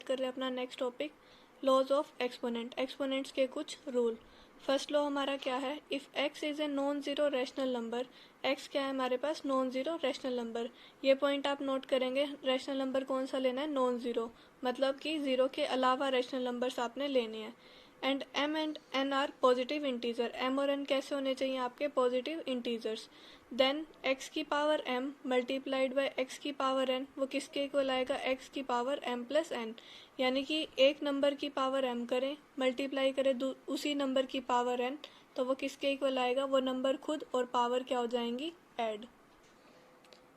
कर रहे हैं अपना next topic, laws of exponent, exponents के कुछ रूल। फर्स्ट लॉ हमारा क्या है, if x is a non zero rational number, x क्या है हमारे पास, नॉन ज़ीरो रैशनल नंबर। ये पॉइंट आप नोट करेंगे, रैशनल नंबर कौन सा लेना है, नॉन ज़ीरो, मतलब कि ज़ीरो के अलावा रैशनल नंबर्स आपने लेने हैं। And n are positive integer, m और n कैसे होने चाहिए आपके, पॉजिटिव इंटीजर्स। देन x की power m multiplied by x की पावर n, वो किसके इक्वल आएगा, x की पावर m प्लस n। यानी कि एक नंबर की पावर m करें, मल्टीप्लाई करें उसी नंबर की पावर n, तो वो किसके इक्वल आएगा, वो नंबर खुद और पावर क्या हो जाएंगी, ऐड।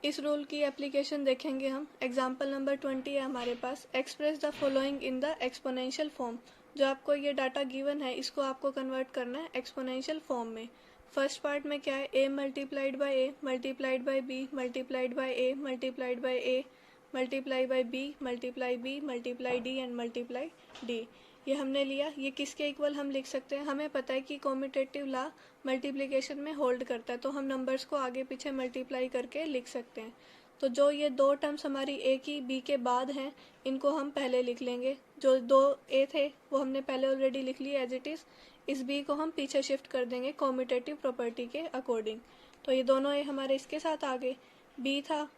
इस रूल की एप्लीकेशन देखेंगे हम। एग्जाम्पल नंबर 20 है हमारे पास, express the following in the exponential form. जो आपको ये डाटा गिवन है इसको आपको कन्वर्ट करना है एक्सपोनेंशियल फॉर्म में। फर्स्ट पार्ट में क्या है, a multiplied by a multiplied by b multiplied by a multiplied by a multiply by b multiply d and multiply d. ये हमने लिया, ये किसके इक्वल हम लिख सकते हैं, हमें पता है कि कॉम्यूटेटिव लॉ मल्टीप्लिकेशन में होल्ड करता है, तो हम नंबर्स को आगे पीछे मल्टीप्लाई करके लिख सकते हैं। तो जो ये दो टर्म्स हमारी ए की बी के बाद हैं, इनको हम पहले लिख लेंगे। जो दो ए थे वो हमने पहले ऑलरेडी लिख लिए एज इट इज़, इस बी को हम पीछे शिफ्ट कर देंगे कॉम्यूटेटिव प्रॉपर्टी के अकॉर्डिंग। तो ये दोनों ए हमारे इसके साथ आ गए, बी था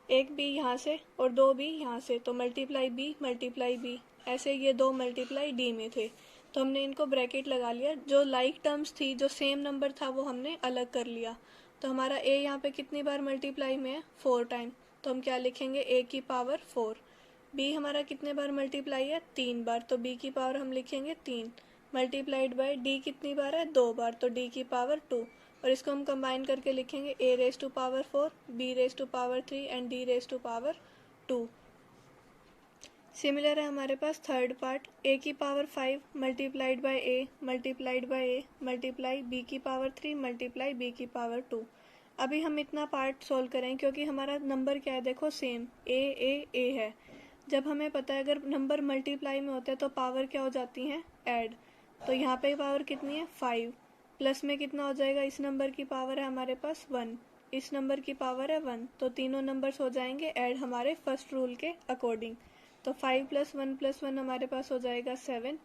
एक बी यहाँ से और दो बी यहाँ से, तो मल्टीप्लाई बी, ऐसे ये दो मल्टीप्लाई डी में थे, तो हमने इनको ब्रैकेट लगा लिया। जो लाइक टर्म्स थी, जो सेम नंबर था, वो हमने अलग कर लिया। तो हमारा ए यहाँ पे कितनी बार मल्टीप्लाई में है, 4 टाइम, तो हम क्या लिखेंगे, ए की पावर 4। बी हमारा कितने बार मल्टीप्लाई है, 3 बार, तो बी की पावर हम लिखेंगे 3, मल्टीप्लाइड बाय डी कितनी बार है, 2 बार, तो डी की पावर 2। और इसको हम कंबाइन करके लिखेंगे a raise to power 4, b raise to power 3 and d raise to power 2। Similar है हमारे पास थर्ड पार्ट, a की power 5 multiplied by a multiply b की पावर 3 मल्टीप्लाई b की पावर 2। अभी हम इतना पार्ट सोल्व करें क्योंकि हमारा नंबर क्या है, देखो सेम a है। जब हमें पता है अगर नंबर मल्टीप्लाई में होते हैं तो पावर क्या हो जाती हैं, ऐड। तो यहाँ पे पावर कितनी है, 5, प्लस में कितना हो जाएगा, इस नंबर की पावर है हमारे पास 1, इस नंबर की पावर है 1, तो तीनों नंबर्स हो जाएंगे ऐड हमारे फर्स्ट रूल के अकॉर्डिंग। तो 5 + 1 हमारे पास हो जाएगा 7।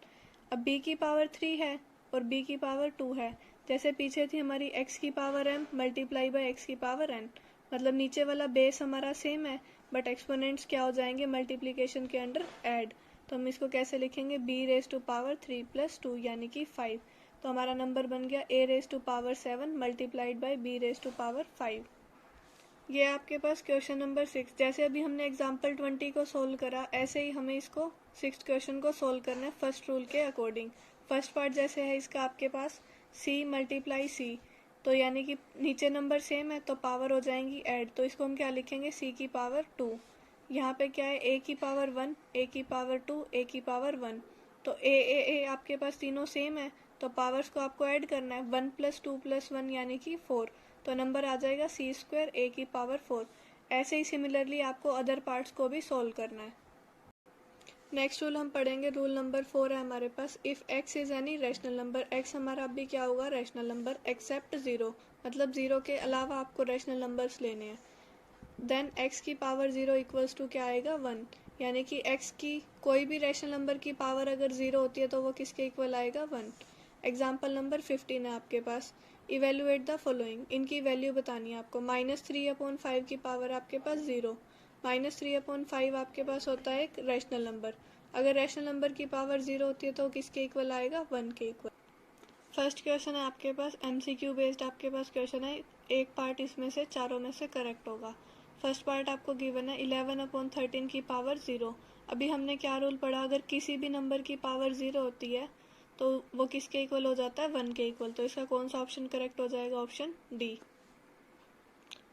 अब b की पावर 3 है और b की पावर 2 है, जैसे पीछे थी हमारी x की power m multiply by x की पावर n, मतलब नीचे वाला बेस हमारा सेम है बट एक्सपोनेंट्स क्या हो जाएंगे मल्टीप्लिकेशन के अंडर ऐड। तो हम इसको कैसे लिखेंगे, b रेज टू पावर 3 + 2 यानी कि 5। तो हमारा नंबर बन गया a raise to power 7 multiplied by b raise to power 5। ये आपके पास क्वेश्चन नंबर 6। जैसे अभी हमने एग्जाम्पल 20 को सोल्व करा, ऐसे ही हमें इसको 6th क्वेश्चन को सोल्व करना है फर्स्ट रूल के अकॉर्डिंग। फर्स्ट पार्ट जैसे है इसका आपके पास c मल्टीप्लाई c, तो यानी कि नीचे नंबर सेम है तो पावर हो जाएंगी ऐड, तो इसको हम क्या लिखेंगे, c की पावर 2। यहाँ पे क्या है, a की पावर 1, a की पावर 2, a की पावर 1, तो a आपके पास तीनों सेम है, तो पावर्स को आपको ऐड करना है, 1 + 2 + 1 यानी कि 4, तो नंबर आ जाएगा c² a की पावर 4। ऐसे ही सिमिलरली आपको अदर पार्ट्स को भी सोल्व करना है। नेक्स्ट रूल हम पढ़ेंगे, रूल नंबर 4 है हमारे पास, if x is any rational number, x हमारा अभी क्या होगा, रैशनल नंबर, एक्सेप्ट 0, मतलब 0 के अलावा आपको रैशनल नंबर्स लेने हैं। देन x की पावर 0 इक्वल्स टू क्या आएगा, 1, यानी कि x की कोई भी रैशनल नंबर की पावर अगर 0 होती है तो वो किसके इक्वल आएगा, 1। एग्जाम्पल नंबर 15 है आपके पास, इवेल्युएट द फॉलोइंग, इनकी वैल्यू बतानी है आपको। -3/5 की पावर आपके पास 0, -3/5 आपके पास होता है एक रैशनल नंबर। अगर रैशनल नंबर की पावर 0 होती है तो किसके इक्वल आएगा, 1 के इक्वल। फर्स्ट क्वेश्चन है आपके पास MCQ बेस्ड, आपके पास क्वेश्चन है, एक पार्ट इसमें से चारों में से करेक्ट होगा। फर्स्ट पार्ट आपको गिवन है 11/13 की पावर 0। अभी हमने क्या रूल पढ़ा, अगर किसी भी नंबर की पावर 0 होती है तो वो किसके इक्वल हो जाता है, 1 के इक्वल, तो इसका कौन सा ऑप्शन करेक्ट हो जाएगा, ऑप्शन डी।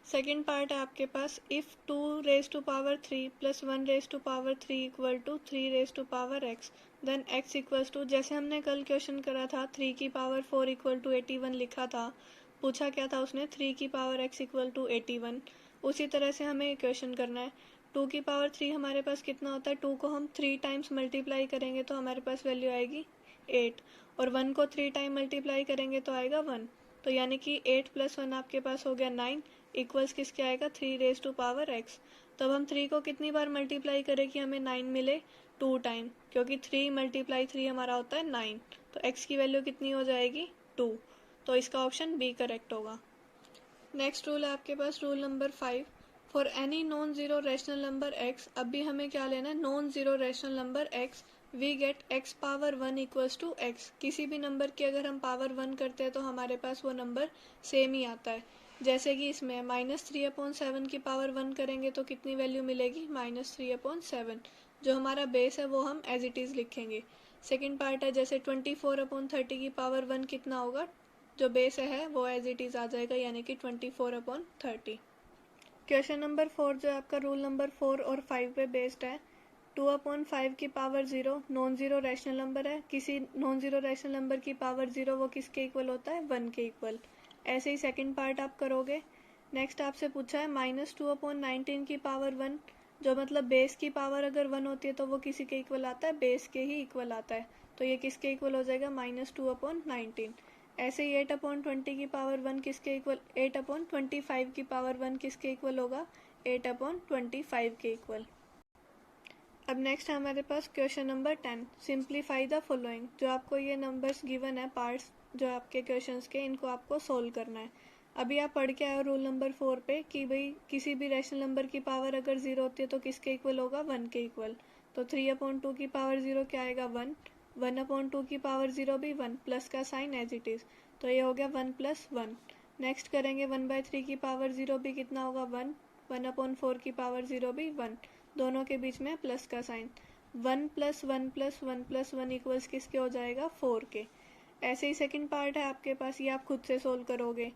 सेकेंड पार्ट है आपके पास, if 2 raise to power 3 + 1 raise to power 3 equal to 3 raise to power x, then x equals to, जैसे हमने कल क्वेश्चन करा था 3 की पावर 4 इक्वल टू 81 लिखा था, पूछा क्या था उसने, 3 की पावर x इक्वल टू 81, उसी तरह से हमें क्वेश्चन करना है। 2 की पावर 3 हमारे पास कितना होता है, 2 को हम 3 टाइम्स मल्टीप्लाई करेंगे तो हमारे पास वैल्यू आएगी 8, और 1 को 3 टाइम मल्टीप्लाई करेंगे तो आएगा 1, तो यानी कि 8 + 1 आपके पास हो गया 9, इक्वल्स किसके आएगा, 3 रेज टू पावर x। तो अब हम 3 को कितनी बार मल्टीप्लाई करें कि हमें 9 मिले, 2 टाइम, क्योंकि 3 मल्टीप्लाई 3 हमारा होता है 9, तो x की वैल्यू कितनी हो जाएगी 2, तो इसका ऑप्शन बी करेक्ट होगा। नेक्स्ट रूल है आपके पास rule number 5, for any non zero rational number x। अब भी हमें क्या लेना है, non zero rational number x, we get x power 1 equals to x। किसी भी नंबर की अगर हम पावर 1 करते हैं तो हमारे पास वो नंबर सेम ही आता है। जैसे कि इसमें -3/7 की पावर 1 करेंगे तो कितनी वैल्यू मिलेगी, -3/7। जो हमारा बेस है वो हम एज इट इज़ लिखेंगे। सेकेंड पार्ट है जैसे 24/30 की पावर 1 कितना होगा, जो बेस है वो एज इट इज़ आ जाएगा, यानी कि 24/30। क्वेश्चन नंबर 4 जो आपका रूल नंबर 4 और 5 पे बेस्ड है, 2/5 की power 0 non zero rational number है। किसी नॉन जीरो रैशनल नंबर की पावर 0 वो किसके इक्वल होता है, 1 के इक्वल। ऐसे ही सेकंड पार्ट आप करोगे। नेक्स्ट आपसे पूछा है -2/19 की पावर 1, जो मतलब बेस की पावर अगर 1 होती है तो वो किसी के इक्वल आता है, बेस के ही इक्वल आता है, तो ये किसके इक्वल हो जाएगा, -2/19। ऐसे ही 8/20 की पावर 1 किसके इक्वल, 8/25 की पावर 1 किसके इक्वल होगा, 8/25 के इक्वल। अब नेक्स्ट है हमारे पास question number 10, simplify the following. जो आपको ये नंबर्स गिवन है, पार्ट्स जो आपके क्वेश्चंस के, इनको आपको सोल्व करना है। अभी आप पढ़ के आए हो रूल नंबर 4 पे कि भाई किसी भी रैशनल नंबर की पावर अगर 0 होती है तो किसके इक्वल होगा, 1 के इक्वल। तो 3/2 की पावर 0 क्या आएगा, 1। 1/2 की पावर 0 भी 1, प्लस का साइन एज इट इज़, तो ये हो गया 1 + 1। नेक्स्ट करेंगे 1/3 की पावर 0 भी कितना होगा, 1। 1/4 की पावर 0 भी 1, दोनों के बीच में प्लस का साइन। 1 + 1 + 1 + 1 इक्वल्स किसके हो जाएगा, 4 के। ऐसे ही सेकंड पार्ट है आपके पास, ये आप खुद से सोल्व करोगे।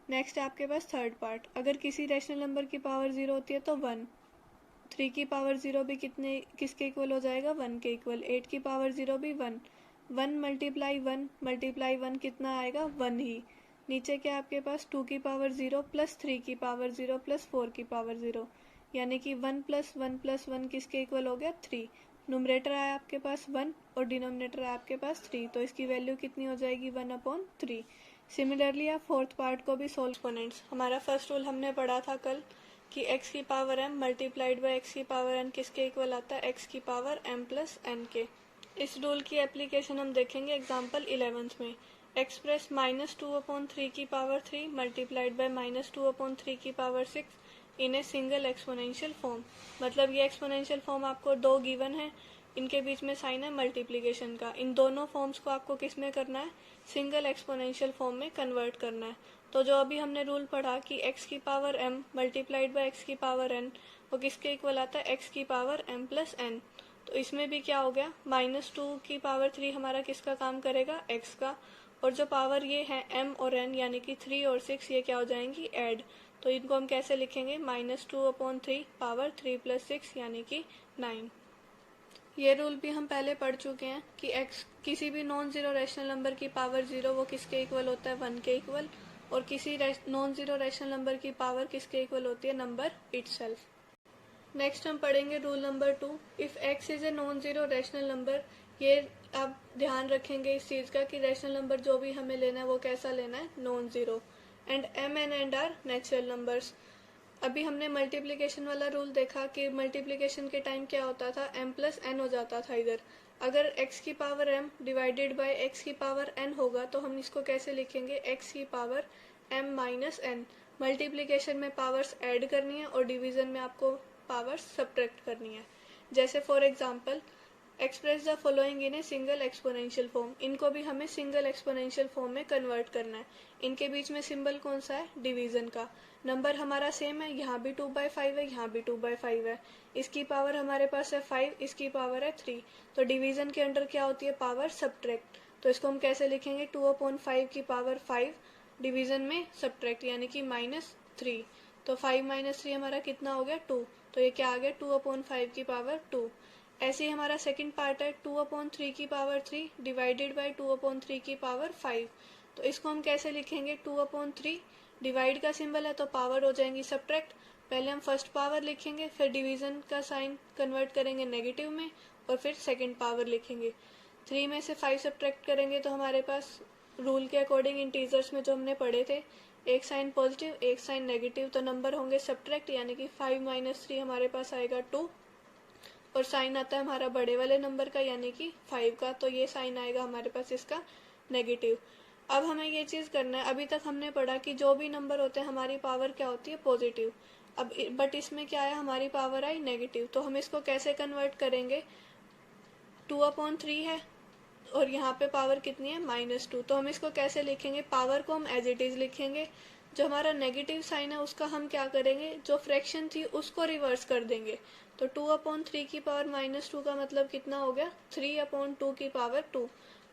नेक्स्ट आपके पास थर्ड पार्ट, अगर किसी रैशनल नंबर की पावर 0 होती है तो 1। 3 की पावर 0 भी किसके इक्वल हो जाएगा, 1 के इक्वल। 8 की पावर 0 भी 1। 1 × 1 कितना आएगा, 1 ही। नीचे क्या आपके पास 2 की पावर 0 + 3 की पावर 0 + 4 की पावर 0, यानी कि 1 + 1 + 1 किसके इक्वल हो गया, 3। नुमरेटर आया आपके पास 1 और डिनोमिनेटर आया आपके पास 3, तो इसकी वैल्यू कितनी हो जाएगी, 1/3। सिमिलरली आप फोर्थ पार्ट को भी सोल्व। एक्सपोनेंट्स, हमारा फर्स्ट रूल हमने पढ़ा था कल कि x की power m multiplied by x की पावर n किसके इक्वल आता है, x की पावर m + n के। इस रूल की एप्लीकेशन हम देखेंगे एग्जाम्पल 11th में। एक्सप्रेस -2/3 की पावर 3 मल्टीप्लाइड बाय -2/3 की power 6 in a single exponential form. मतलब ये एक्सपोनेंशियल फॉर्म आपको दो गिवन है, इनके बीच में साइन है मल्टीप्लिकेशन का। इन दोनों फॉर्म्स को आपको किस में करना है, सिंगल एक्सपोनेंशियल फॉर्म में कन्वर्ट करना है। तो जो अभी हमने रूल पढ़ा कि x की power m multiplied by x की पावर n, वो किसके इक्वल आता है, x की पावर m + n। तो इसमें भी क्या हो गया, -2 की पावर 3 हमारा किसका काम करेगा, x का। और जो पावर ये है m और n, यानी कि 3 और 6, ये क्या हो जाएंगी, ऐड। तो इनको हम कैसे लिखेंगे, -2/3 पावर 3 + 6 यानी कि 9। ये रूल भी हम पहले पढ़ चुके हैं कि x किसी भी नॉन जीरो रैशनल नंबर की पावर 0 वो किसके इक्वल होता है, 1 के इक्वल। और किसी नॉन जीरो रैशनल नंबर की पावर किसके इक्वल होती है, नंबर इटसेल्फ। नेक्स्ट हम पढ़ेंगे rule number 2, if x is a non zero rational number. ये आप ध्यान रखेंगे इस चीज़ का कि रैशनल नंबर जो भी हमें लेना है वो कैसा लेना है, non zero. And m and n are natural numbers. अभी हमने मल्टीप्लिकेशन वाला रूल देखा कि मल्टीप्लिकेशन के टाइम क्या होता था, m + n हो जाता था इधर। अगर x की power m divided by x की पावर n होगा तो हम इसको कैसे लिखेंगे, x की पावर m - n। मल्टीप्लिकेशन में पावर्स ऐड करनी है और डिवीजन में आपको पावर्स सब्ट्रैक्ट करनी है। जैसे for example express the following in a single exponential form. इनको भी हमें सिंगल एक्सपोनेंशियल फॉर्म में कन्वर्ट करना है। इनके बीच में सिंबल कौन सा है, डिवीजन का। नंबर हमारा सेम है, यहाँ भी 2/5 है, यहाँ भी 2/5 है। इसकी पावर हमारे पास है 5, इसकी पावर है 3। तो डिवीजन के अंडर क्या होती है, पावर सब्ट्रैक्ट। तो इसको हम कैसे लिखेंगे, 2/5 की पावर 5 डिवीजन में सब्ट्रैक्ट, यानी कि -3। तो 5 - 3 हमारा कितना हो गया, 2। तो ये क्या आ गया, 2/5 की पावर 2। ऐसे ही हमारा सेकंड पार्ट है 2/3 की पावर 3 डिवाइडेड बाय 2/3 की पावर 5। तो इसको हम कैसे लिखेंगे, 2/3 डिवाइड का सिंबल है तो पावर हो जाएंगी सब्ट्रैक्ट। पहले हम फर्स्ट पावर लिखेंगे, फिर डिवीजन का साइन कन्वर्ट करेंगे नेगेटिव में, और फिर सेकंड पावर लिखेंगे। 3 में से 5 सब्ट्रैक्ट करेंगे तो हमारे पास रूल के अकॉर्डिंग इंटीजर्स में जो हमने पढ़े थे, एक साइन पॉजिटिव एक साइन नेगेटिव, तो नंबर होंगे सब्ट्रैक्ट, यानी कि 5 - 3 हमारे पास आएगा 2। और साइन आता है हमारा बड़े वाले नंबर का यानी कि 5 का, तो ये साइन आएगा हमारे पास इसका नेगेटिव। अब हमें ये चीज़ करना है, अभी तक हमने पढ़ा कि जो भी नंबर होते हैं हमारी पावर क्या होती है, पॉजिटिव। अब बट इसमें क्या है, हमारी पावर आई नेगेटिव, तो हम इसको कैसे कन्वर्ट करेंगे। 2/3 है और यहाँ पे पावर कितनी है, -2, तो हम इसको कैसे लिखेंगे, पावर को हम एज इट इज लिखेंगे। जो हमारा नेगेटिव साइन है उसका हम क्या करेंगे, जो फ्रैक्शन थी उसको रिवर्स कर देंगे। तो 2/3 की पावर -2 का मतलब कितना हो गया, 3/2 की पावर 2।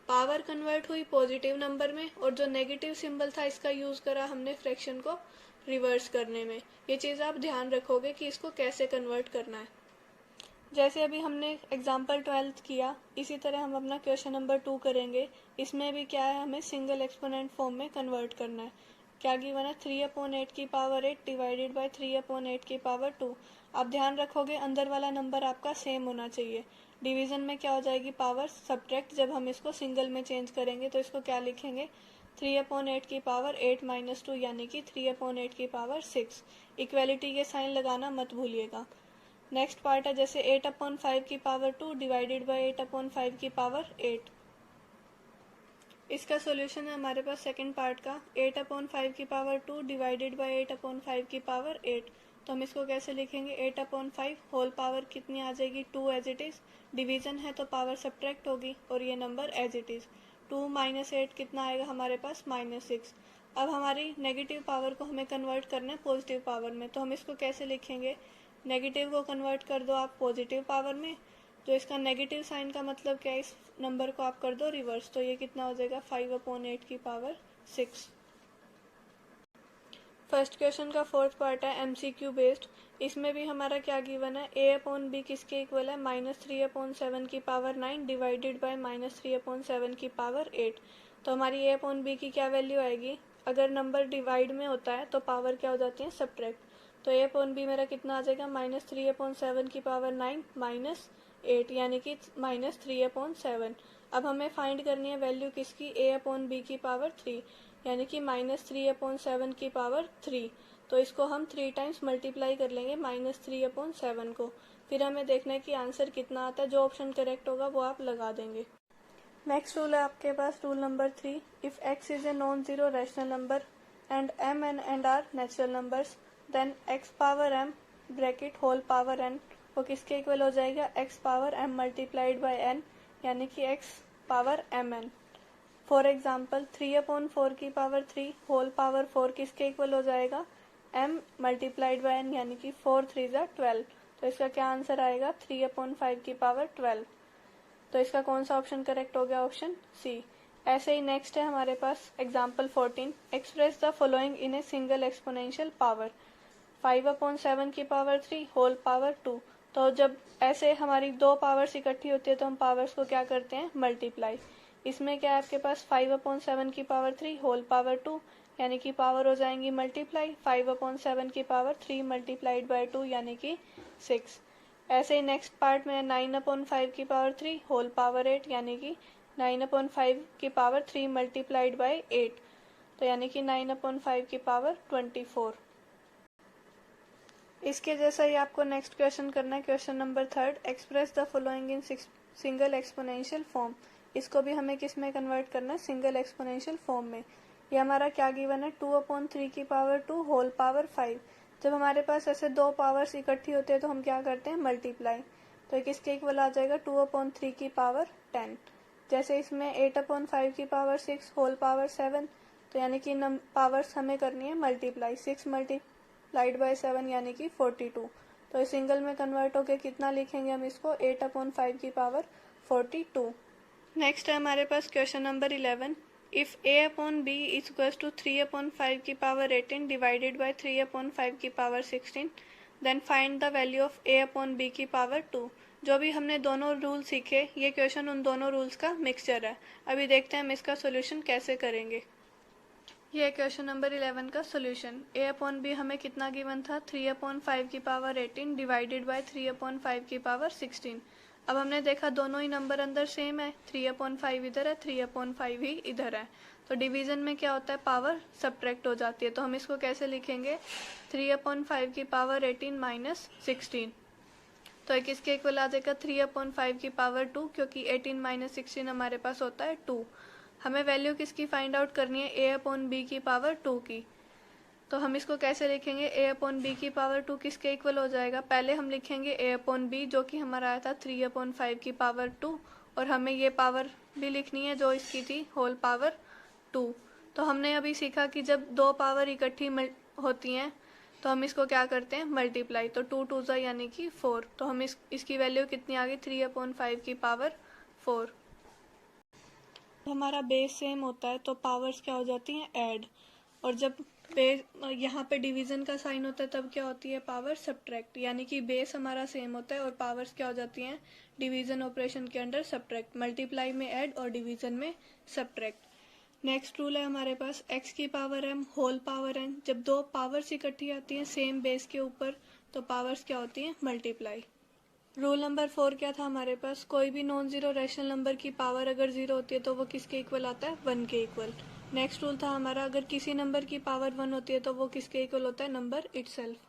पावर कन्वर्ट हुई पॉजिटिव नंबर में और जो नेगेटिव सिंबल था इसका यूज करा हमने फ्रैक्शन को रिवर्स करने में। ये चीज़ आप ध्यान रखोगे कि इसको कैसे कन्वर्ट करना है। जैसे अभी हमने एग्जाम्पल 12 किया, इसी तरह हम अपना क्वेश्चन नंबर 2 करेंगे। इसमें भी क्या है, हमें सिंगल एक्सपोनेंट फॉर्म में कन्वर्ट करना है। क्या गिवन है, 3/8 की पावर 8 डिवाइडेड बाई 3/8 की पावर 2। आप ध्यान रखोगे अंदर वाला नंबर आपका सेम होना चाहिए। डिवीजन में क्या हो जाएगी, पावर सब्ट्रैक्ट, जब हम इसको सिंगल में चेंज करेंगे तो इसको क्या लिखेंगे, 3/8 की पावर 8 - 2 यानी कि 3/8 की पावर 6। इक्वेलिटी के साइन लगाना मत भूलिएगा। नेक्स्ट पार्ट है जैसे 8/5 की पावर 2 डिवाइडेड बाई 8/5 की पावर 8। इसका सॉल्यूशन है हमारे पास सेकंड पार्ट का, 8/5 की पावर 2 डिवाइडेड बाई 8/5 की पावर 8। तो हम इसको कैसे लिखेंगे, 8/5 होल पावर कितनी आ जाएगी, 2 एज इट इज। डिवीजन है तो पावर सब्ट्रैक्ट होगी और ये नंबर एज इट इज। 2 - 8 कितना आएगा हमारे पास, -6। अब हमारी नेगेटिव पावर को हमें कन्वर्ट करना है पॉजिटिव पावर में, तो हम इसको कैसे लिखेंगे, नेगेटिव को कन्वर्ट कर दो आप पॉजिटिव पावर में, तो इसका नेगेटिव साइन का मतलब क्या है, इस नंबर को आप कर दो रिवर्स, तो ये कितना हो जाएगा, 5/8 की पावर 6। फर्स्ट क्वेश्चन का फोर्थ पार्ट है MCQ बेस्ड। इसमें भी हमारा क्या गिवन है, A/B किसके इक्वल है, -3/7 की पावर 9 डिवाइडेड बाय -3/7 की पावर 8। तो हमारी A/B की क्या वैल्यू आएगी, अगर नंबर डिवाइड में होता है तो पावर क्या हो जाती है, सब्ट्रैक्ट। तो A/B मेरा कितना आ जाएगा, -3/7 की पावर 9 -8 यानी कि -3/7। अब हमें फाइंड करनी है वैल्यू किसकी, A/B की पावर 3 यानी कि -3/7 की पावर 3। तो इसको हम 3 टाइम्स मल्टीप्लाई कर लेंगे -3/7 को। फिर हमें देखना है कि आंसर कितना आता है, जो ऑप्शन करेक्ट होगा वो आप लगा देंगे। नेक्स्ट रूल है आपके पास, rule number 3, if x is a non zero rational number and m and r natural numbers then x power m bracket whole power n वो किसके इक्वल हो जाएगा, x power m multiplied by n यानी कि x power mn। For example 3/4 की power 3 whole power 4 किसके equal हो जाएगा, m मल्टीप्लाइड बाई n यानी कि 4 3 12। तो इसका क्या आंसर आएगा, 3/5 की पावर 12। तो इसका कौन सा ऑप्शन करेक्ट हो गया, ऑप्शन सी। ऐसे ही नेक्स्ट है हमारे पास example 14, express the following in a single exponential power, 5/7 की पावर 3 होल पावर 2। तो जब ऐसे हमारी दो पावर्स इकट्ठी होती है तो हम पावर्स को क्या करते हैं, मल्टीप्लाई। इसमें क्या है आपके पास, 5/7 की पावर 3 होल पावर 2 यानी कि पावर हो जाएंगी मल्टीप्लाई, 5/7 की पावर 3 मल्टीप्लाइड बाई 2 यानी कि 6। ऐसे ही नेक्स्ट पार्ट में 9/5 की पावर 3 होल पावर 8 यानी कि 9/5 की पावर 3 मल्टीप्लाइड बाई 8, तो यानी कि 9/5 की पावर 24। इसके जैसा ही आपको नेक्स्ट क्वेश्चन करना है, question number 3, express the following in single exponential form. इसको भी हमें किस में कन्वर्ट करना है, सिंगल एक्सपोनेंशियल फॉर्म में। ये हमारा क्या गिवन है, 2/3 की पावर 2 होल पावर 5। जब हमारे पास ऐसे दो पावर्स इकट्ठी होते हैं तो हम क्या करते हैं, मल्टीप्लाई। तो ये किसके इक्वल आ जाएगा, 2/3 की पावर 10। जैसे इसमें 8/5 की पावर 6 होल पावर 7, तो यानी कि पावर्स हमें करनी है मल्टीप्लाई, 6 मल्टीप्लाइड बाई 7 यानी कि 42। तो इस सिंगल में कन्वर्ट होकर कितना लिखेंगे हम इसको, 8/5 की पावर 42। नेक्स्ट है हमारे पास question number 11, if A/B is equal to 3/5 की पावर 18 डिवाइडेड बाई 3/5 की power 16 then find the value of A/B की पावर 2। जो भी हमने दोनों रूल सीखे, ये क्वेश्चन उन दोनों रूल्स का मिक्सचर है। अभी देखते हैं हम इसका सोल्यूशन कैसे करेंगे। ये है क्वेश्चन नंबर 11 का सोल्यूशन। A/B हमें कितना गिवन था, 3/5 की पावर 18 डिवाइडेड बाई 3/5 की पावर 16। अब हमने देखा दोनों ही नंबर अंदर सेम है, 3/5 इधर है, 3/5 ही इधर है। तो डिवीजन में क्या होता है, पावर सब्ट्रैक्ट हो जाती है। तो हम इसको कैसे लिखेंगे, 3/5 की पावर 18 - 16। तो ये किसके इक्वल आ जाएगा 3/5 की पावर 2, क्योंकि 18 माइनस 16 हमारे पास होता है 2। हमें वैल्यू किसकी फाइंड आउट करनी है, a/b की पावर 2 की। तो हम इसको कैसे लिखेंगे, a/b की पावर 2 किसके इक्वल हो जाएगा, पहले हम लिखेंगे a/b जो कि हमारा आया था 3/5 की पावर 2, और हमें ये पावर भी लिखनी है जो इसकी थी होल पावर 2। तो हमने अभी सीखा कि जब दो पावर इकट्ठी होती हैं तो हम इसको क्या करते हैं, मल्टीप्लाई। तो 2 2 ज़ा यानी कि 4, तो हम इसकी वैल्यू कितनी आ गई 3/5 की पावर 4। हमारा बेस सेम होता है तो पावर्स क्या हो जाती हैं, ऐड। और जब बेस यहाँ पे डिवीजन का साइन होता है तब क्या होती है, पावर सब्ट्रैक्ट। यानी कि बेस हमारा सेम होता है और पावर्स क्या हो जाती हैं, डिवीजन ऑपरेशन के अंडर सब्ट्रैक्ट। मल्टीप्लाई में ऐड और डिवीजन में सब्ट्रैक्ट। नेक्स्ट रूल है हमारे पास x की power m whole power n। जब दो पावर्स इकट्ठी आती हैं सेम बेस के ऊपर तो पावर्स क्या होती हैं, मल्टीप्लाई। रूल नंबर 4 क्या था हमारे पास, कोई भी नॉन जीरो रैशनल नंबर की पावर अगर जीरो होती है तो वो किसके इक्वल आता है, 1 के इक्वल। नेक्स्ट रूल था हमारा, अगर किसी नंबर की पावर 1 होती है तो वो किसके इक्वल होता है, नंबर इटसेल्फ।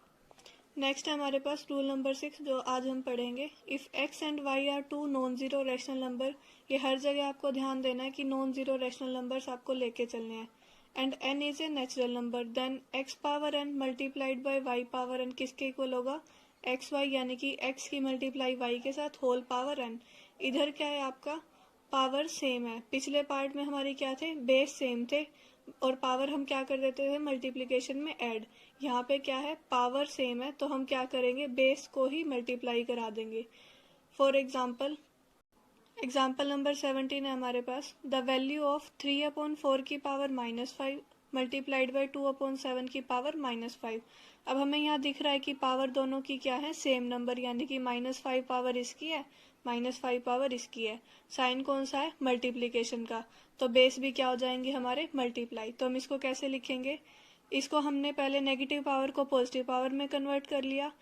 नेक्स्ट है हमारे पास रूल नंबर 6 जो आज हम पढ़ेंगे। If x and y are two non zero rational number, ये हर जगह आपको ध्यान देना है कि नॉन जीरो रैशनल नंबर्स आपको लेके चलने हैं। And n is a natural number, then x power n multiplied by y power n किसके इक्वल होगा, एक्स वाई, यानी कि x की मल्टीप्लाई y के साथ होल पावर n। इधर क्या है आपका, पावर सेम है। पिछले पार्ट में हमारी क्या थे, बेस सेम थे और पावर हम क्या कर देते थे, मल्टीप्लिकेशन में ऐड। यहाँ पे क्या है, पावर सेम है तो हम क्या करेंगे, बेस को ही मल्टीप्लाई करा देंगे। फॉर एग्जाम्पल नंबर 17 है हमारे पास, द वैल्यू ऑफ 3/4 की पावर -5 मल्टीप्लाइड बाई 2/7 की पावर -5। अब हमें यहाँ दिख रहा है कि पावर दोनों की क्या है, सेम नंबर, यानी कि -5 पावर इसकी है, -5 पावर इसकी है। साइन कौन सा है, मल्टीप्लिकेशन का, तो बेस भी क्या हो जाएंगे हमारे, मल्टीप्लाई। तो हम इसको कैसे लिखेंगे, इसको हमने पहले नेगेटिव पावर को पॉजिटिव पावर में कन्वर्ट कर लिया।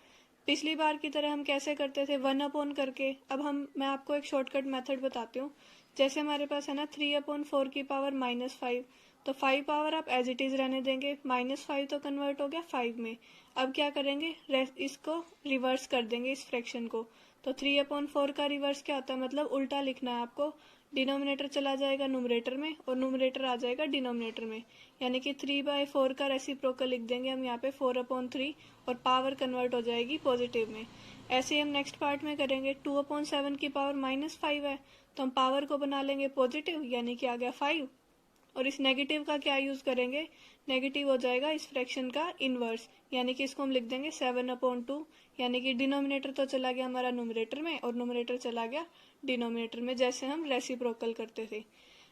पिछली बार की तरह हम कैसे करते थे, 1/, करके। अब मैं आपको एक शॉर्टकट मेथड बताती हूँ। जैसे हमारे पास है ना 3/4 की पावर -5, तो 5 पावर आप एज इट इज रहने देंगे, -5 तो कन्वर्ट हो गया 5 में। अब क्या करेंगे, इसको रिवर्स कर देंगे इस फ्रैक्शन को। तो 3/4 का रिवर्स क्या होता है, मतलब उल्टा लिखना है आपको। डिनोमिनेटर चला जाएगा नुमरेटर में और नुमरेटर आ जाएगा डिनोमिनेटर में, यानी कि 3/4 का रेसिप्रोकल लिख देंगे हम यहाँ पे 4/3 और पावर कन्वर्ट हो जाएगी पॉजिटिव में। ऐसे ही हम नेक्स्ट पार्ट में करेंगे, 2/7 की पावर -5 है तो हम पावर को बना लेंगे पॉजिटिव, यानी कि आ गया 5। और इस नेगेटिव का क्या यूज करेंगे, नेगेटिव हो जाएगा इस फ्रैक्शन का इनवर्स, यानी कि इसको हम लिख देंगे 7/2, यानी कि डिनोमिनेटर तो चला गया हमारा नुमरेटर में और नुमरेटर चला गया डिनोमिनेटर में, जैसे हम रेसिप्रोकल करते थे।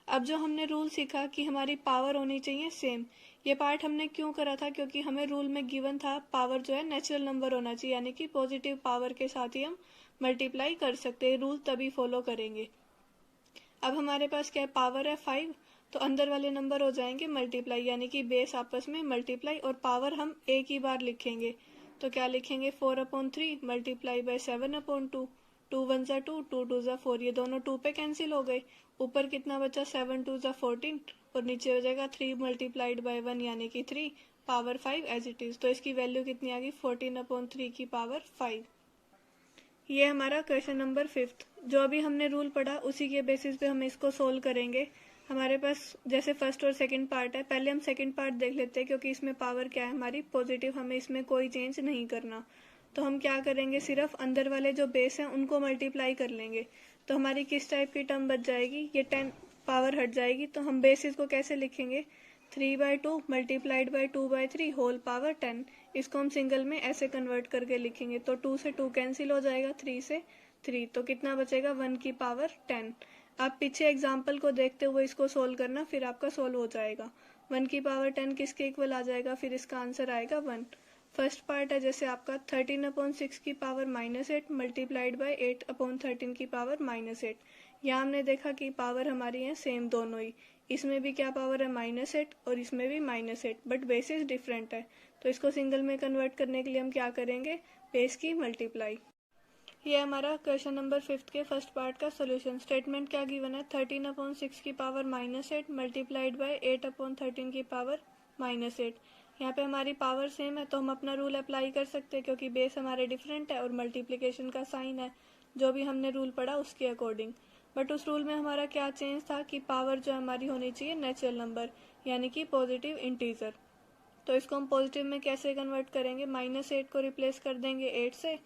अब जो हमने रूल सीखा कि हमारी पावर होनी चाहिए सेम, ये पार्ट हमने क्यों करा था, क्योंकि हमें रूल में गिवन था पावर जो है नेचुरल नंबर होना चाहिए, यानी कि पॉजिटिव पावर के साथ ही हम मल्टीप्लाई कर सकते हैं, रूल तभी फॉलो करेंगे। अब हमारे पास क्या है, पावर है 5, तो अंदर वाले नंबर हो जाएंगे मल्टीप्लाई, यानी कि बेस आपस में मल्टीप्लाई, और पावर हम एक ही बार लिखेंगे। तो क्या लिखेंगे, 4/3 मल्टीप्लाई बाय 7/2, 2 1 ज़ा 2, 2 2 ज़ा 4, ये दोनों 2 पे कैंसिल हो गए। ऊपर कितना बचा, 7 2 ज़ा 14, और नीचे हो जाएगा 3 मल्टीप्लाइड बाय 1, यानी कि 3 पावर 5 एज इट इज। तो इसकी वैल्यू कितनी आ गई, 14/3 की पावर 5। ये हमारा क्वेश्चन नंबर 5। जो अभी हमने रूल पढ़ा उसी के बेसिस पे हम इसको सोल्व करेंगे। हमारे पास जैसे फर्स्ट और सेकंड पार्ट है, पहले हम सेकंड पार्ट देख लेते हैं, क्योंकि इसमें पावर क्या है हमारी पॉजिटिव, हमें इसमें कोई चेंज नहीं करना। तो हम क्या करेंगे, सिर्फ अंदर वाले जो बेस हैं उनको मल्टीप्लाई कर लेंगे। तो हमारी किस टाइप की टर्म बच जाएगी, ये 10 पावर हट जाएगी। तो हम बेसिस को कैसे लिखेंगे, 3/2 मल्टीप्लाइड बाई 2/3 होल पावर 10। इसको हम सिंगल में ऐसे कन्वर्ट करके लिखेंगे, तो 2 से 2 कैंसिल हो जाएगा, 3 से 3, तो कितना बचेगा, 1 की पावर 10। आप पीछे एग्जाम्पल को देखते हुए इसको सोल्व करना, फिर आपका सोल्व हो जाएगा। 1 की पावर 10 किसके इक्वल आ जाएगा, फिर इसका आंसर आएगा 1। फर्स्ट पार्ट है जैसे आपका 13/6 की पावर -8 मल्टीप्लाइड बाई 8/13 की पावर -8। यहाँ हमने देखा कि पावर हमारी है सेम दोनों ही, इसमें भी क्या पावर है -8 और इसमें भी -8, बट बेसिस डिफरेंट है। तो इसको सिंगल में कन्वर्ट करने के लिए हम क्या करेंगे, बेस की मल्टीप्लाई। ये हमारा क्वेश्चन नंबर 5 के फर्स्ट पार्ट का सोल्यूशन। स्टेटमेंट क्या गिवन है, 13/6 की पावर -8 मल्टीप्लाइड बाई 8/13 की पावर -8। यहाँ पे हमारी पावर सेम है तो हम अपना रूल अप्लाई कर सकते हैं, क्योंकि बेस हमारे डिफरेंट है और मल्टीप्लिकेशन का साइन है जो भी हमने रूल पढ़ा उसके अकॉर्डिंग। बट उस रूल में हमारा क्या चेंज था कि पावर जो हमारी होनी चाहिए नेचुरल नंबर, यानी कि पॉजिटिव इंटीजर। तो इसको हम पॉजिटिव में कैसे कन्वर्ट करेंगे, -8 को रिप्लेस कर देंगे 8 से,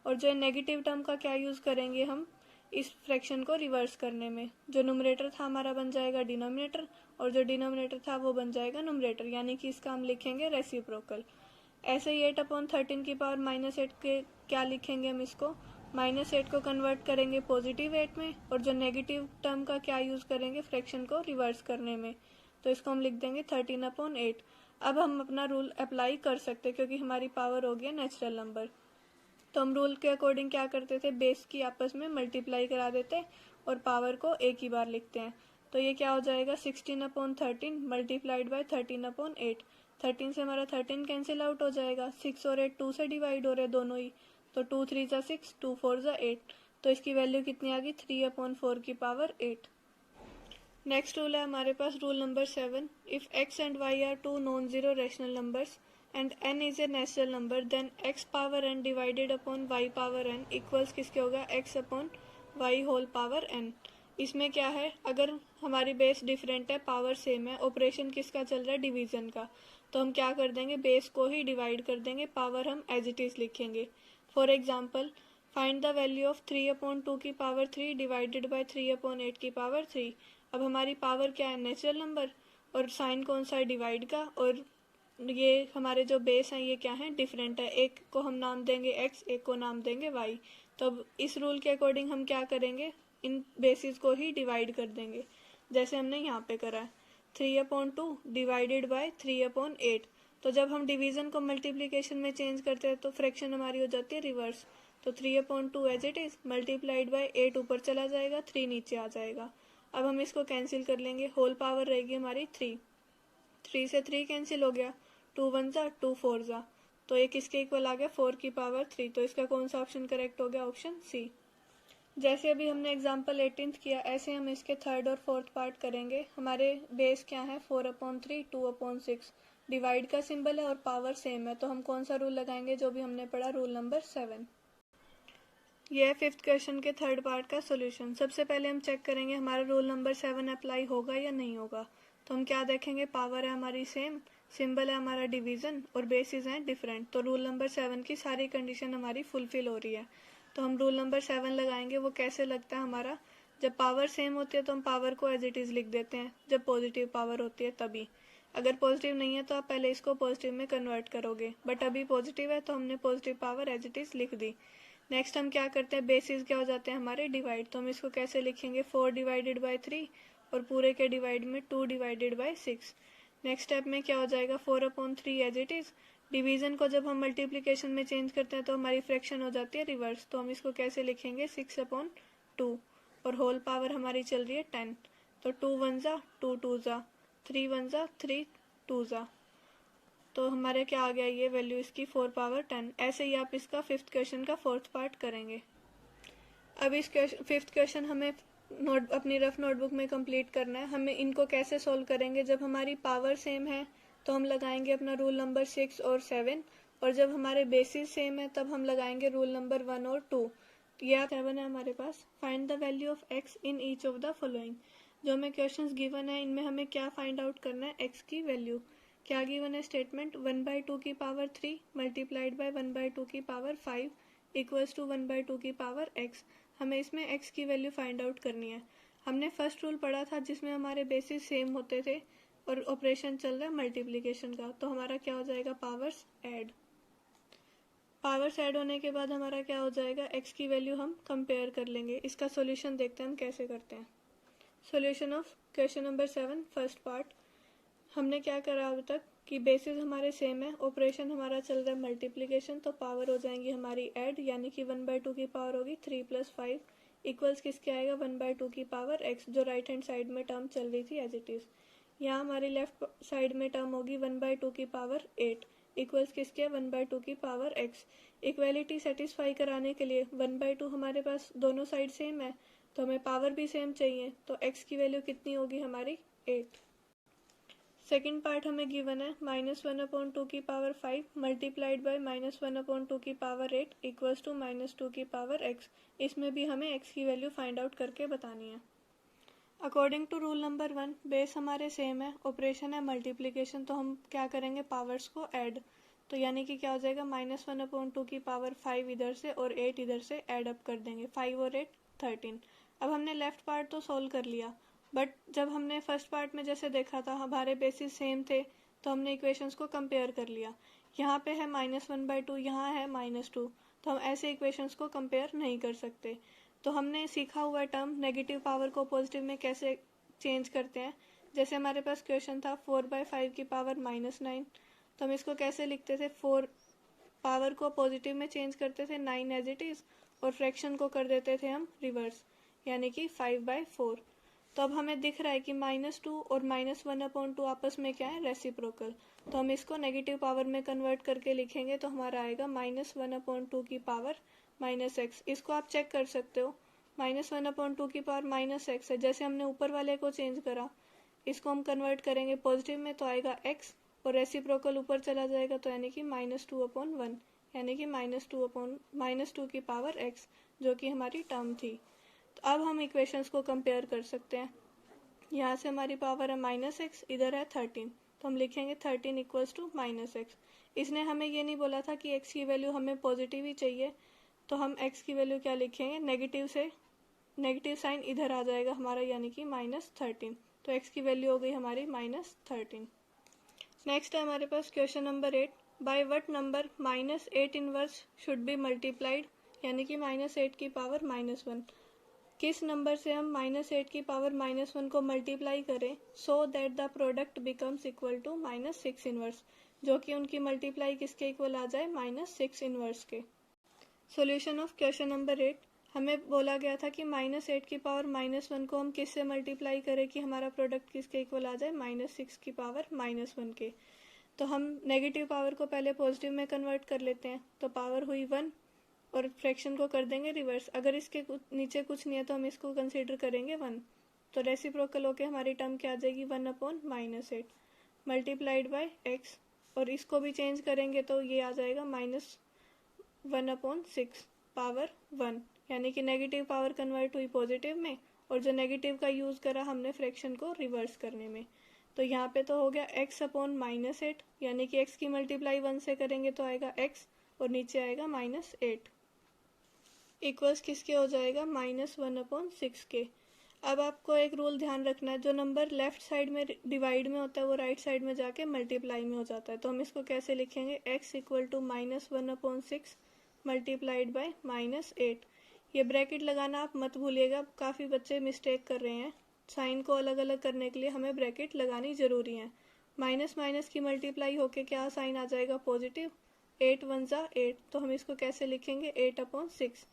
और जो नेगेटिव टर्म का क्या यूज़ करेंगे हम इस फ्रैक्शन को रिवर्स करने में। जो न्यूमरेटर था हमारा बन जाएगा डिनोमिनेटर, और जो डिनोमिनेटर था वो बन जाएगा न्यूमरेटर, यानी कि इसका हम लिखेंगे रेसिप्रोकल। ऐसे ही 8/13 की पावर -8 के क्या लिखेंगे हम इसको, -8 को कन्वर्ट करेंगे पॉजिटिव 8 में, और जो नेगेटिव टर्म का क्या यूज़ करेंगे फ्रैक्शन को रिवर्स करने में, तो इसको हम लिख देंगे 13/8। अब हम अपना रूल अप्लाई कर सकते हैं क्योंकि हमारी पावर हो गया नेचुरल नंबर। तो हम रूल के अकॉर्डिंग क्या करते थे, बेस की आपस में मल्टीप्लाई करा देते और पावर को एक ही बार लिखते हैं। तो ये क्या हो जाएगा 16/13 मल्टीप्लाइड बाय 13/8। 13 से हमारा 13 कैंसिल आउट हो जाएगा, 6 और 8 2 से डिवाइड हो रहे दोनों ही, तो 2 3 जा 6, 2 4 जा 8, तो इसकी वैल्यू कितनी आ गई 3/4 की पावर 8। नेक्स्ट रूल है हमारे पास rule number 7। If x and y are two non zero rational numbers and n is a natural number then x power n divided upon y power n equals किसके होगा x upon y whole power n। इसमें क्या है, अगर हमारी base different है power same है, operation किसका चल रहा है डिवीजन का, तो हम क्या कर देंगे बेस को ही डिवाइड कर देंगे, पावर हम एज इट इज लिखेंगे। For example find the value of 3/2 की पावर 3 डिवाइडेड बाई 3/8 की पावर 3। अब हमारी पावर क्या है नेचुरल नंबर, और साइन कौन सा है डिवाइड का, और ये हमारे जो बेस हैं ये क्या है डिफरेंट है, एक को हम नाम देंगे x, एक को नाम देंगे y। तो अब इस रूल के अकॉर्डिंग हम क्या करेंगे, इन बेसिस को ही डिवाइड कर देंगे जैसे हमने यहाँ पे करा है 3/2 डिवाइडेड बाय 3/8। तो जब हम डिवीजन को मल्टीप्लिकेशन में चेंज करते हैं तो फ्रैक्शन हमारी हो जाती है रिवर्स। तो 3/2 as it is multiplied by 8 ऊपर चला जाएगा, 3 नीचे आ जाएगा। अब हम इसको कैंसिल कर लेंगे, होल पावर रहेगी हमारी 3, 3 से 3 कैंसिल हो गया, 2 1 जा 2 4 जा, तो ये किसके इक्वल आ गया 4 की पावर 3। तो इसका कौन सा ऑप्शन करेक्ट हो गया, ऑप्शन सी। जैसे अभी हमने एग्जाम्पल 18th किया, ऐसे हम इसके थर्ड और फोर्थ पार्ट करेंगे। हमारे बेस क्या है 4/3 2/6, डिवाइड का सिंबल है और पावर सेम है, तो हम कौन सा रूल लगाएंगे जो भी हमने पढ़ा रूल नंबर 7। यह है फिफ्थ क्वेश्चन के थर्ड पार्ट का सॉल्यूशन। सबसे पहले हम चेक करेंगे हमारा रूल नंबर 7 अप्लाई होगा या नहीं होगा। तो हम क्या देखेंगे, पावर है हमारी सेम, सिंबल है हमारा डिवीजन और बेसिस हैं डिफरेंट, तो रूल नंबर 7 की सारी कंडीशन हमारी फुलफिल हो रही है। तो हम रूल नंबर 7 लगाएंगे। वो कैसे लगता है हमारा, जब पावर सेम होती है तो हम पावर को एज इट इज लिख देते हैं, जब पॉजिटिव पावर होती है तभी। अगर पॉजिटिव नहीं है तो आप पहले इसको पॉजिटिव में कन्वर्ट करोगे, बट अभी पॉजिटिव है तो हमने positive power as it is लिख दी। नेक्स्ट हम क्या करते हैं, बेसिस क्या हो जाते हैं हमारे डिवाइड, तो हम इसको कैसे लिखेंगे 4 डिवाइडेड बाई 3 और पूरे के डिवाइड में 2 डिवाइडेड बाई 6। नेक्स्ट स्टेप में क्या हो जाएगा 4/3 एज इट इज। डिवीजन को जब हम मल्टीप्लिकेशन में चेंज करते हैं तो हमारी फ्रैक्शन हो जाती है रिवर्स, तो हम इसको कैसे लिखेंगे 6/2, और होल पावर हमारी चल रही है 10, तो 2 1 जा 2 2 जा 3 1 जा 3 2 जा, तो हमारे क्या आ गया ये वैल्यू इसकी 4/10। ऐसे ही आप इसका फिफ्थ क्वेश्चन का फोर्थ पार्ट करेंगे। अब इस फिफ्थ क्वेश्चन हमें अपनी रफ नोटबुक में कंप्लीट करना है। हमें इनको कैसे सोल्व करेंगे, जब हमारी पावर सेम है तो हम लगाएंगे अपना रूल नंबर 6 और 7, और जब हमारे बेसिस सेम है तब हम लगाएंगे रूल नंबर 1 और 2। यह 7 है हमारे पास। Find the value of x in each of the following. जो हमें क्वेश्चंस गिवन है इनमें हमें क्या फाइंड आउट करना है, x की वैल्यू। क्या गिवन है स्टेटमेंट, 1/2 की पावर 3 मल्टीप्लाइड बाय 1/2 की पावर 5 इक्वल्स टू 1/2 की पावर x। हमें इसमें x की वैल्यू फाइंड आउट करनी है। हमने फर्स्ट रूल पढ़ा था जिसमें हमारे बेसिस सेम होते थे और ऑपरेशन चल रहा है मल्टीप्लिकेशन का, तो हमारा क्या हो जाएगा पावर्स ऐड। पावर्स ऐड होने के बाद हमारा क्या हो जाएगा, x की वैल्यू हम कंपेयर कर लेंगे। इसका सॉल्यूशन देखते हैं हम कैसे करते हैं। Solution of question number 7 first part. हमने क्या करा अब तक कि बेसिस हमारे सेम है, ऑपरेशन हमारा चल रहा है मल्टीप्लिकेशन, तो पावर हो जाएंगी हमारी ऐड, यानी कि 1/2 की पावर होगी 3 + 5 इक्वल्स किसके आएगा 1/2 की पावर x, जो राइट हैंड साइड में टर्म चल रही थी एज इट इज। यहाँ हमारी लेफ्ट साइड में टर्म होगी 1/2 की पावर 8 इक्वल्स किसके 1/2 की पावर x। इक्वेलिटी सेटिस्फाई कराने के लिए 1/2 हमारे पास दोनों साइड सेम है तो हमें पावर भी सेम चाहिए, तो x की वैल्यू कितनी होगी हमारी 8। सेकेंड पार्ट हमें गिवन है -1/2 की पावर 5 मल्टीप्लाइड बाय -1/2 की पावर 8 इक्वल्स टू -2 की पावर x। इसमें भी हमें x की वैल्यू फाइंड आउट करके बतानी है। According to rule number 1 base हमारे सेम है, ऑपरेशन है मल्टीप्लिकेशन, तो हम क्या करेंगे पावर्स को ऐड। तो यानी कि क्या हो जाएगा -1/2 की पावर 5 इधर से और 8 इधर से ऐड अप कर देंगे, 5 और 8 13। अब हमने लेफ्ट पार्ट तो सोल्व कर लिया, बट जब हमने फर्स्ट पार्ट में जैसे देखा था हमारे बेसिस सेम थे तो हमने इक्वेशंस को कंपेयर कर लिया। यहाँ पे है -1/2, यहाँ है -2, तो हम ऐसे इक्वेशंस को कंपेयर नहीं कर सकते। तो हमने सीखा हुआ टर्म नेगेटिव पावर को पॉजिटिव में कैसे चेंज करते हैं। जैसे हमारे पास क्वेश्चन था 4/5 की पावर -9, तो हम इसको कैसे लिखते थे, 4 पावर को पॉजिटिव में चेंज करते थे 9 एज इट इज़, और फ्रैक्शन को कर देते थे हम रिवर्स, यानी कि 5/4। तो अब हमें दिख रहा है कि -2 और -1/2 आपस में क्या है, रेसिप्रोकल। तो हम इसको नेगेटिव पावर में कन्वर्ट करके लिखेंगे तो हमारा आएगा -1/2 की पावर -x। इसको आप चेक कर सकते हो, -1/2 की पावर -x है, जैसे हमने ऊपर वाले को चेंज करा, इसको हम कन्वर्ट करेंगे पॉजिटिव में तो आएगा x, और रेसिप्रोकल ऊपर चला जाएगा तो यानी कि -2/1, यानी कि -2 की पावर x, जो कि हमारी टर्म थी। तो अब हम इक्वेशंस को कंपेयर कर सकते हैं। यहाँ से हमारी पावर है -x, इधर है 13, तो हम लिखेंगे 13 इक्वल्स टू -x। इसने हमें ये नहीं बोला था कि x की वैल्यू हमें पॉजिटिव ही चाहिए, तो हम x की वैल्यू क्या लिखेंगे, नेगेटिव से नेगेटिव साइन इधर आ जाएगा हमारा, यानी कि -13, तो x की वैल्यू हो गई हमारी -13। नेक्स्ट है हमारे पास question number 8, by what number -8 inverse should be multiplied, यानी कि -8 की पावर -1। किस नंबर से हम -8 की पावर -1 को मल्टीप्लाई करें so that the product becomes equal to -6 inverse, जो कि उनकी मल्टीप्लाई किसके इक्वल आ जाए, -6 इनवर्स के। सॉल्यूशन ऑफ क्वेश्चन नंबर 8, हमें बोला गया था कि -8 की पावर -1 को हम किससे मल्टीप्लाई करें कि हमारा प्रोडक्ट किसके इक्वल आ जाए, -6 की पावर -1 के। तो हम नेगेटिव पावर को पहले पॉजिटिव में कन्वर्ट कर लेते हैं, तो पावर हुई 1 और फ्रैक्शन को कर देंगे रिवर्स। अगर इसके नीचे कुछ नहीं है तो हम इसको कंसीडर करेंगे 1, तो रेसिप्रोकल होके हमारी टर्म क्या आ जाएगी, 1/-8 मल्टीप्लाइड बाय x, और इसको भी चेंज करेंगे तो ये आ जाएगा -1/6 पावर 1, यानी कि नेगेटिव पावर कन्वर्ट हुई पॉजिटिव में, और जो नेगेटिव का यूज़ करा हमने फ्रैक्शन को रिवर्स करने में। तो यहाँ पे तो हो गया x/-8, यानी कि x की मल्टीप्लाई 1 से करेंगे तो आएगा x, और नीचे आएगा -8 इक्वल्स किसके हो जाएगा, -1/6 के। अब आपको एक रूल ध्यान रखना है, जो नंबर लेफ्ट साइड में डिवाइड में होता है वो राइट साइड में जाके मल्टीप्लाई में हो जाता है। तो हम इसको कैसे लिखेंगे, x equal to -1/6 multiplied by -8। ये ब्रैकेट लगाना आप मत भूलिएगा, काफ़ी बच्चे मिस्टेक कर रहे हैं। साइन को अलग अलग करने के लिए हमें ब्रैकेट लगानी ज़रूरी है। माइनस माइनस की मल्टीप्लाई होके क्या साइन आ जाएगा, पॉजिटिव, 8 1 जा 8, तो हम इसको कैसे लिखेंगे, 8/6।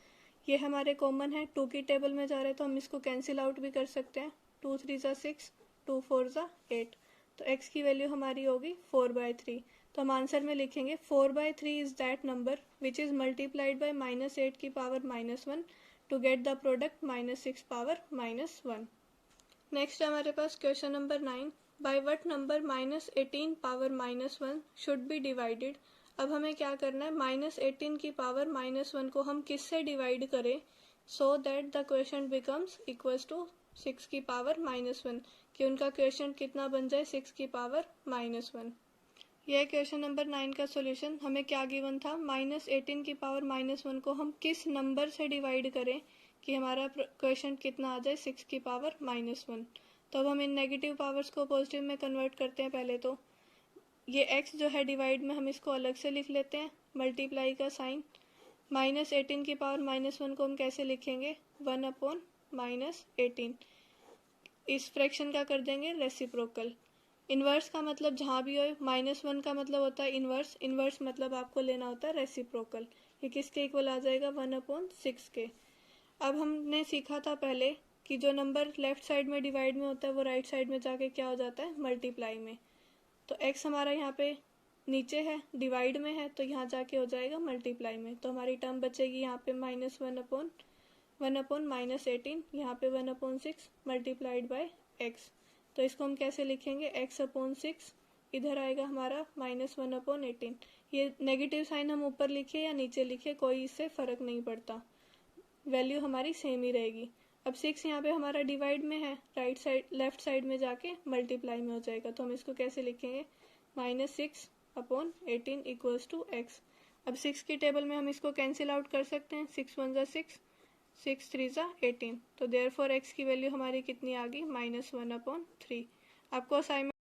ये हमारे कॉमन है, 2 की टेबल में जा रहे हैं तो हम इसको कैंसिल आउट भी कर सकते हैं, 2 3 जा 6, 2 4 जा 8, तो x की वैल्यू हमारी होगी 4/3। तो हम आंसर में लिखेंगे 4/3 is that number which is multiplied by -8 की power -1 to get the product -6 power -1। Next हमारे पास question number 9, by what number -18 power -1 should be divided. अब हमें क्या करना है, -18 की पावर -1 को हम किससे डिवाइड करें so that the question becomes equals to 6 की पावर -1, कि उनका क्वेश्चन कितना बन जाए, 6 की पावर -1। यह क्वेश्चन नंबर 9 का सॉल्यूशन हमें क्या गिवन था, -18 की पावर -1 को हम किस नंबर से डिवाइड करें कि हमारा क्वेश्चन कितना आ जाए, 6 की पावर -1। तो अब हम इन नेगेटिव पावर्स को पॉजिटिव में कन्वर्ट करते हैं। पहले तो ये x जो है डिवाइड में हम इसको अलग से लिख लेते हैं, मल्टीप्लाई का साइन, -18 की पावर -1 को हम कैसे लिखेंगे, 1/-18। इस फ्रैक्शन का कर देंगे रेसिप्रोकल। इन्वर्स का मतलब जहाँ भी हो, -1 का मतलब होता है इन्वर्स, इन्वर्स मतलब आपको लेना होता है रेसिप्रोकल। ये किसके इक्वल आ जाएगा, 1/6 के। अब हमने सीखा था पहले कि जो नंबर लेफ्ट साइड में डिवाइड में होता है वो राइट साइड में जाके क्या हो जाता है, मल्टीप्लाई में। तो x हमारा यहाँ पे नीचे है, डिवाइड में है, तो यहाँ जाके हो जाएगा मल्टीप्लाई में। तो हमारी टर्म बचेगी यहाँ पे -1/-18, यहाँ पे 1/6 मल्टीप्लाइड बाय x। तो इसको हम कैसे लिखेंगे, x/6, इधर आएगा हमारा -1/18। ये नेगेटिव साइन हम ऊपर लिखे या नीचे लिखे कोई इससे फ़र्क नहीं पड़ता, वैल्यू हमारी सेम ही रहेगी। अब 6 यहाँ पे हमारा डिवाइड में है, राइट साइड लेफ्ट साइड में जाके मल्टीप्लाई में हो जाएगा, तो हम इसको कैसे लिखेंगे, -6/18 इक्वल्स टू x। अब 6 की टेबल में हम इसको कैंसिल आउट कर सकते हैं, 6 1 ज़ा 6, 6 3 ज़ा 18, तो देयरफॉर x की वैल्यू हमारी कितनी आ गई, -1/3। आपको असाइनमेंट